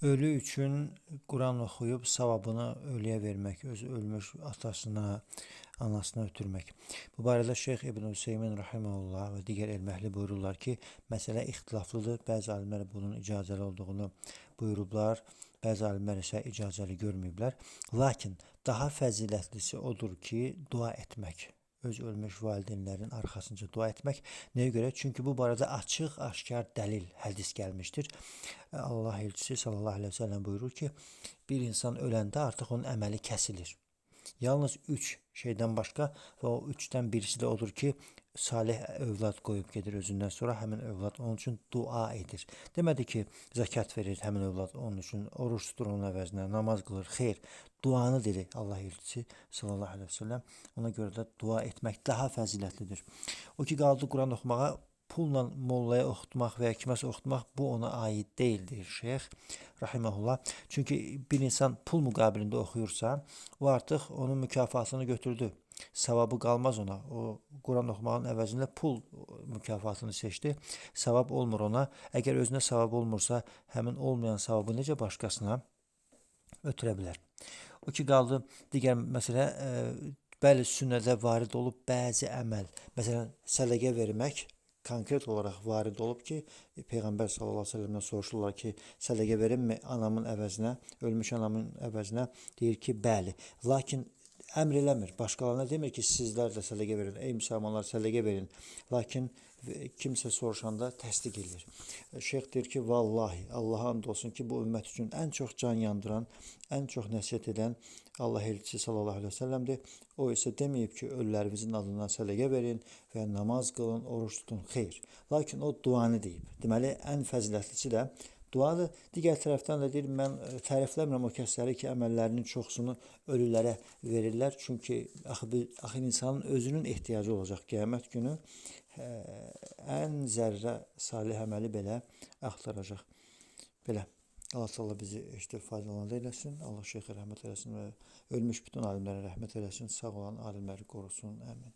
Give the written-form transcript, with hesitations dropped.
Ölü üçün Quran oxuyub savabını ölüyə vermək, öz ölmüş atasına, anasına ötürmək. Bu barədə Şeyx İbn Hüseymin rahimehullah və digər elməhli buyururlar ki, məsələ ixtilaflıdır. Bəzi alimlər bunun icazəli olduğunu buyurublar, bəzi alimlər isə icazəli görməyiblər. Lakin daha fəzilətlisi odur ki, dua etmək. Öz ölmüş valideynlərin arxasınca dua etmək. Nəyə görə? Çünki bu barədə açıq, aşkar dəlil, hədis gəlmişdir. Allah elçisi sallallahu aleyhi ve sellem buyurur ki, bir insan öləndə artıq onun əməli kəsilir. Yalnız 3 şeydən başqa və o 3-dən birisi də odur ki, salih övlad qoyub gedir özündən sonra, həmin övlad onun üçün dua edir. Demədi ki, zəkat verir həmin övlad onun üçün, oruç tutur onun əvəzinə, namaz qılır, xeyr. Duanı dedi Allah elçisi sallallahu aleyhi ve sellem. Ona görə də dua etmək daha fəzilətlidir. O ki, qaldı Quran oxumağa, pulla mollaya oxutmaq və ya kiməsə oxutmaq bu ona aid deyildir Şeyx rahimehullah. Çünki bir insan pul müqabilində oxuyursa, o artıq onun mükafatını götürdü. Savabı qalmaz ona. O Quran oxumağın əvəzində pul mükafatını seçdi. Savab olmur ona. Əgər özünə savab olmursa, həmin olmayan savabı necə başqasına ötürə bilər? O ki, qaldı digər məsələ, bəli sünnədə varid olub bəzi əməl. Məsələn, sədəqə vermək konkret olaraq varid olub ki, Peyğəmbər sallallahu aleyhi ve sellemdən soruşurlar ki, sədəqə verimmi anamın əvəzinə, ölmüş anamın əvəzinə? Deyir ki, bəli. Lakin əmr eləmir. Başqalarına demir ki, sizlər də sədəqə verin. Ey müsəlmanlar, sədəqə verin. Lakin kimsə soruşanda təsdiq edir. Şeyx deyir ki, vallahi, Allaha and olsun ki, bu ümmət üçün ən çox can yandıran, ən çox nəsihət edən Allah elçisi sallallahu aleyhi ve sellemdir. O isə deməyib ki, ölülərimizin adından sədəqə verin və namaz qılın, oruç tutun, xeyr. Lakin o duanı deyib. Deməli, ən fəzilətlisi də duadır. Digər tərəfdən də deyir, mən tərifləmirəm o kəsləri ki, əməllərinin çoxsunu ölülərə verirlər. Çünki axı insanın özünün ehtiyacı olacaq qiyamət günü. Ən zərrə salih əməli belə axtaracaq. Belə. Allah Allah bizi faydalanır eləsin. Allah şeyxə rəhmət eləsin və ölmüş bütün alimlərə rəhmət eləsin. Sağ olan alimləri qorusun. Əmin.